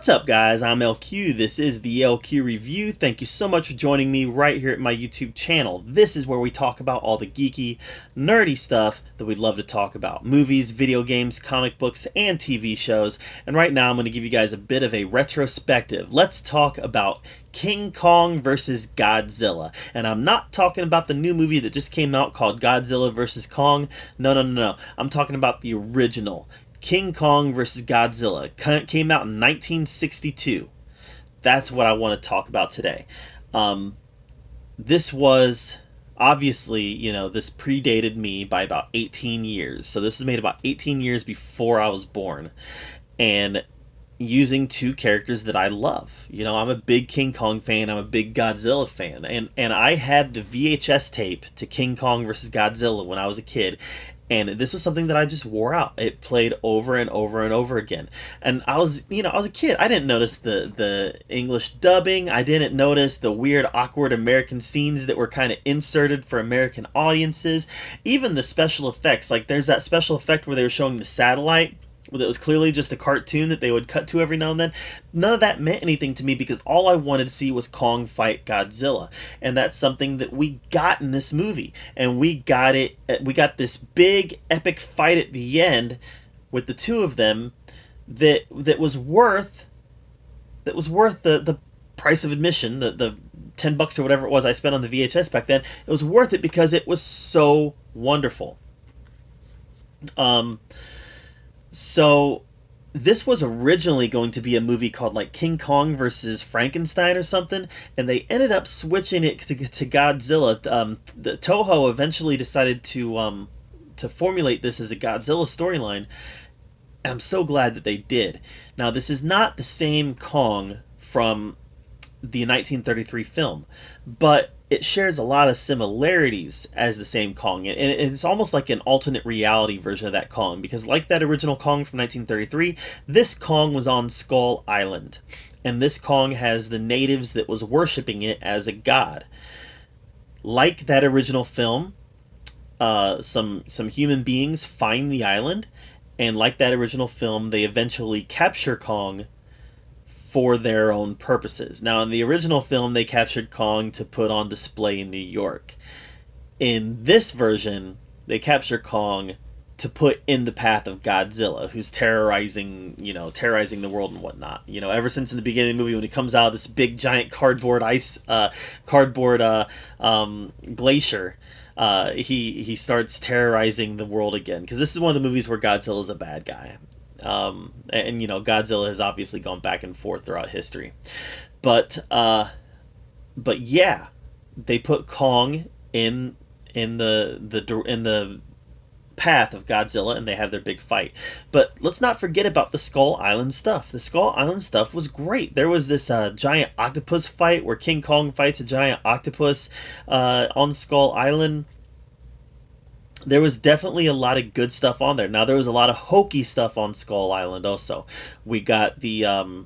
What's up, guys? I'm LQ. This is the LQ Review. Thank you so much for joining me right here at my YouTube channel. This is where we talk about all the geeky, nerdy stuff that we'd love to talk about. Movies, video games, comic books, and TV shows. And right now I'm going to give you guys a bit of a retrospective. Let's talk about King Kong versus Godzilla. And I'm not talking about the new movie that just came out called Godzilla versus Kong. No. I'm talking about the original King Kong vs. Godzilla. Came out in 1962. That's what I want to talk about today. This was, obviously, this predated me by about 18 years. So this is made about 18 years before I was born. And using two characters that I love. I'm a big King Kong fan. I'm a big Godzilla fan. And I had the VHS tape to King Kong vs. Godzilla when I was a kid. And this was something that I just wore out. It played over and over and over again. And I was a kid. I didn't notice the English dubbing. I didn't notice the weird, awkward American scenes that were kind of inserted for American audiences. Even the special effects. Like, there's that special effect where they were showing the satellite, that was clearly just a cartoon that they would cut to every now and then. None of that meant anything to me because all I wanted to see was Kong fight Godzilla. And that's something that we got in this movie. And we got this big epic fight at the end with the two of them that was worth the price of admission, the $10 or whatever it was I spent on the VHS back then. It was worth it because it was so wonderful. So this was originally going to be a movie called like King Kong versus Frankenstein or something, and they ended up switching it to Godzilla. The Toho eventually decided to formulate this as a Godzilla storyline. I'm so glad that they did. Now, this is not the same Kong from the 1933 film, but it shares a lot of similarities as the same Kong, and it's almost like an alternate reality version of that Kong, because like that original Kong from 1933, this Kong was on Skull Island, and this Kong has the natives that was worshipping it as a god. Like that original film, some human beings find the island, and like that original film, they eventually capture Kong for their own purposes. Now, in the original film, they captured Kong to put on display in New York. In this version, they capture Kong to put in the path of Godzilla, who's terrorizing the world and whatnot. Ever since in the beginning of the movie, when he comes out of this big giant cardboard glacier, he starts terrorizing the world again. Because this is one of the movies where Godzilla's a bad guy. And Godzilla has obviously gone back and forth throughout history, but yeah, they put Kong in the path of Godzilla, and they have their big fight. But let's not forget about the Skull Island stuff. The Skull Island stuff was great. There was this giant octopus fight where King Kong fights a giant octopus on Skull Island. There was definitely a lot of good stuff on there. Now, there was a lot of hokey stuff on Skull Island also. We got the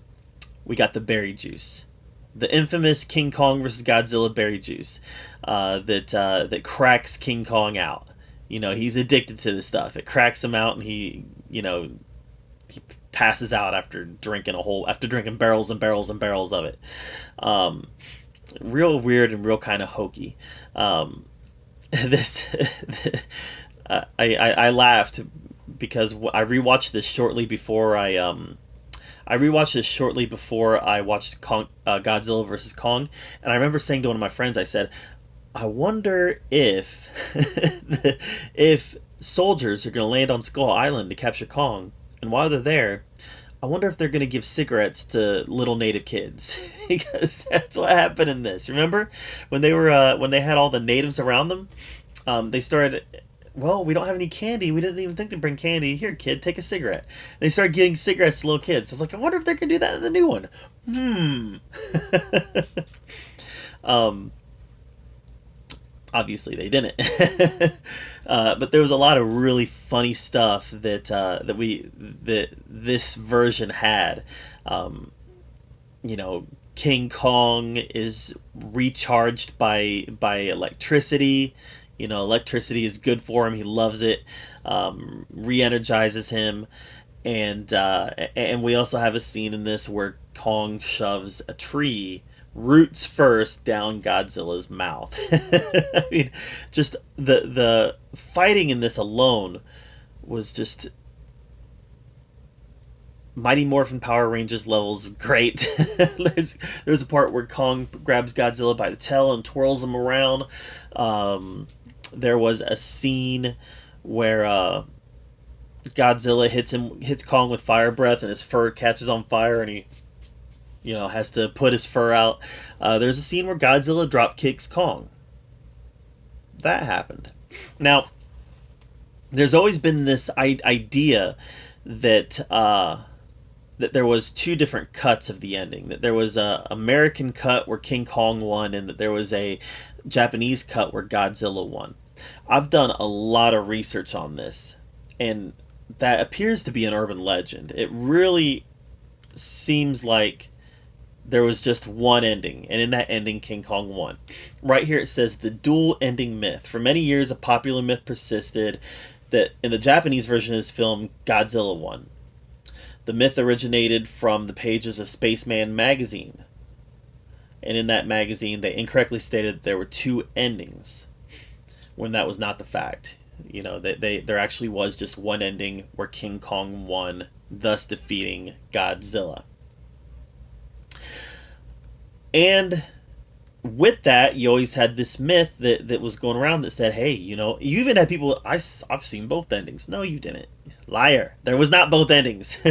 berry juice, the infamous King Kong versus Godzilla berry juice, that cracks King Kong out. He's addicted to this stuff. It cracks him out, and he passes out after drinking barrels and barrels and barrels of it. Real weird and real kind of hokey. I laughed because I rewatched this shortly before I watched Godzilla vs. Kong, and I remember saying to one of my friends, I said, I wonder if if soldiers are going to land on Skull Island to capture Kong, and while they're there, I wonder if they're going to give cigarettes to little native kids. Because that's what happened in this. Remember when they had all the natives around them? They started, well, we don't have any candy. We didn't even think to bring candy. Here, kid, take a cigarette. They started giving cigarettes to little kids. I was like, I wonder if they're going to do that in the new one. Obviously they didn't. But there was a lot of really funny stuff that this version had. King Kong is recharged by electricity. Electricity is good for him. He loves it. Re-energizes him. And we also have a scene in this where Kong shoves a tree roots first down Godzilla's mouth. I mean, just the fighting in this alone was just Mighty Morphin Power Rangers levels great. there's a part where Kong grabs Godzilla by the tail and twirls him around. There was a scene where Godzilla hits Kong with fire breath, and his fur catches on fire, and he has to put his fur out. There's a scene where Godzilla drop kicks Kong. That happened. Now, there's always been this idea that that there was two different cuts of the ending. That there was a American cut where King Kong won, and that there was a Japanese cut where Godzilla won. I've done a lot of research on this, and that appears to be an urban legend. It really seems like there was just one ending, and in that ending, King Kong won. Right here it says, the dual ending myth. For many years, a popular myth persisted that in the Japanese version of this film, Godzilla won. The myth originated from the pages of Spaceman magazine. And in that magazine, they incorrectly stated that there were two endings, when that was not the fact. There actually was just one ending where King Kong won, thus defeating Godzilla. And with that, you always had this myth that was going around that said, hey, you even had people, I've seen both endings. No, you didn't. Liar. There was not both endings.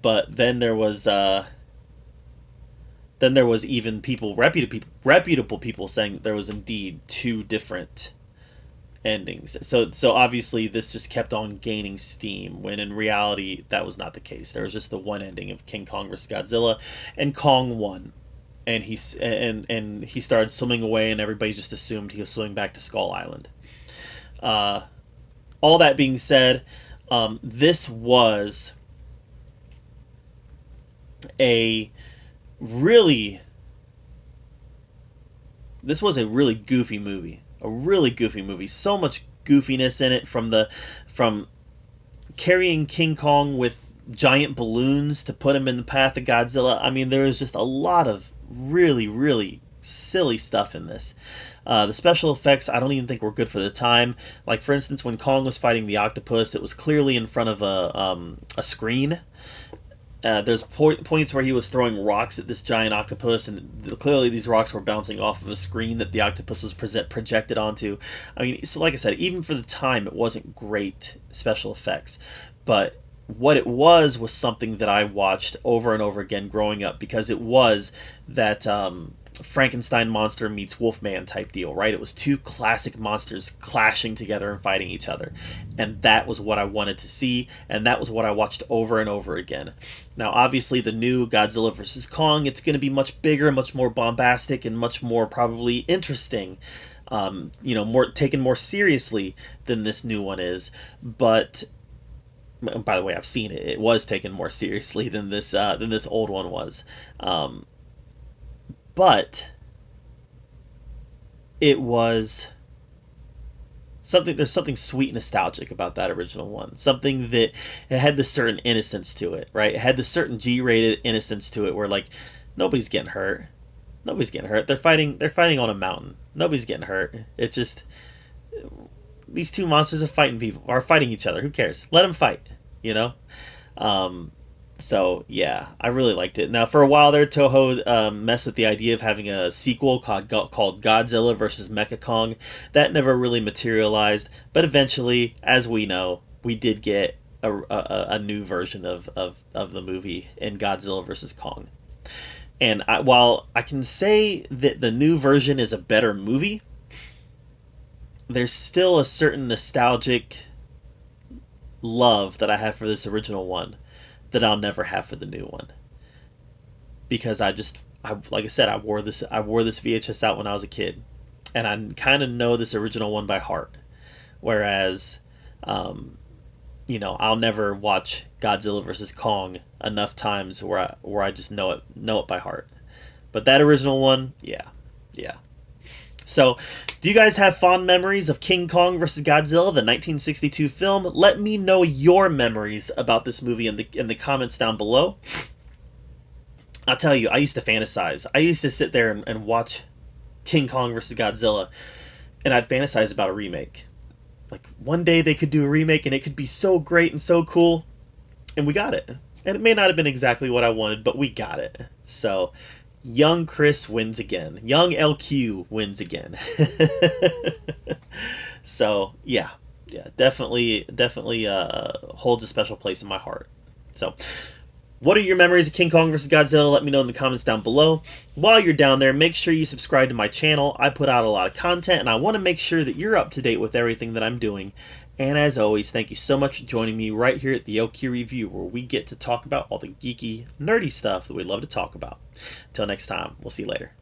But then there was even reputable people saying that there was indeed two different endings. So obviously this just kept on gaining steam, when in reality that was not the case. There was just the one ending of King Kong versus Godzilla, and Kong won. And he started swimming away, and everybody just assumed he was swimming back to Skull Island. All that being said, this was a really goofy movie. A really goofy movie. So much goofiness in it, from carrying King Kong with giant balloons to put him in the path of Godzilla. I mean, there was just a lot of really, really silly stuff in this. The special effects, I don't even think were good for the time. Like, for instance, when Kong was fighting the octopus, it was clearly in front of a screen. There's points where he was throwing rocks at this giant octopus, and clearly these rocks were bouncing off of a screen that the octopus was projected onto. I mean, so like I said, even for the time, it wasn't great special effects. But what it was something that I watched over and over again growing up, because it was that Frankenstein monster meets Wolfman type deal, right? It was two classic monsters clashing together and fighting each other. And that was what I wanted to see, and that was what I watched over and over again. Now, obviously, the new Godzilla vs. Kong, it's going to be much bigger, much more bombastic, and much more probably interesting. Taken more seriously than this new one is. But, by the way, I've seen it. It was taken more seriously than this old one was. But it was something. There's something sweet, nostalgic about that original one. Something that it had this certain innocence to it, right? It had this certain G-rated innocence to it, where like nobody's getting hurt. Nobody's getting hurt. They're fighting on a mountain. Nobody's getting hurt. It's just these two monsters are fighting each other. Who cares? Let them fight. So, yeah, I really liked it. Now, for a while there, Toho messed with the idea of having a sequel called Godzilla vs. Mecha-Kong. That never really materialized, but eventually, as we know, we did get a new version of the movie in Godzilla vs. Kong. And while I can say that the new version is a better movie, there's still a certain nostalgic love that I have for this original one that I'll never have for the new one, because like I said, I wore this VHS out when I was a kid, and I kind of know this original one by heart, whereas I'll never watch Godzilla vs. Kong enough times where I just know it by heart. But that original one, yeah. So Do you guys have fond memories of King Kong vs. Godzilla, the 1962 film? Let me know your memories about this movie in the comments down below. I'll tell you, I used to fantasize. I used to sit there and watch King Kong vs. Godzilla, and I'd fantasize about a remake. Like, one day they could do a remake, and it could be so great and so cool, and we got it. And it may not have been exactly what I wanted, but we got it. So, young Chris wins again. Young LQ wins again. So, yeah, definitely holds a special place in my heart. So, what are your memories of King Kong vs. Godzilla? Let me know in the comments down below. While you're down there, make sure you subscribe to my channel. I put out a lot of content, and I want to make sure that you're up to date with everything that I'm doing. And as always, thank you so much for joining me right here at the LQ Review, where we get to talk about all the geeky, nerdy stuff that we love to talk about. Until next time, we'll see you later.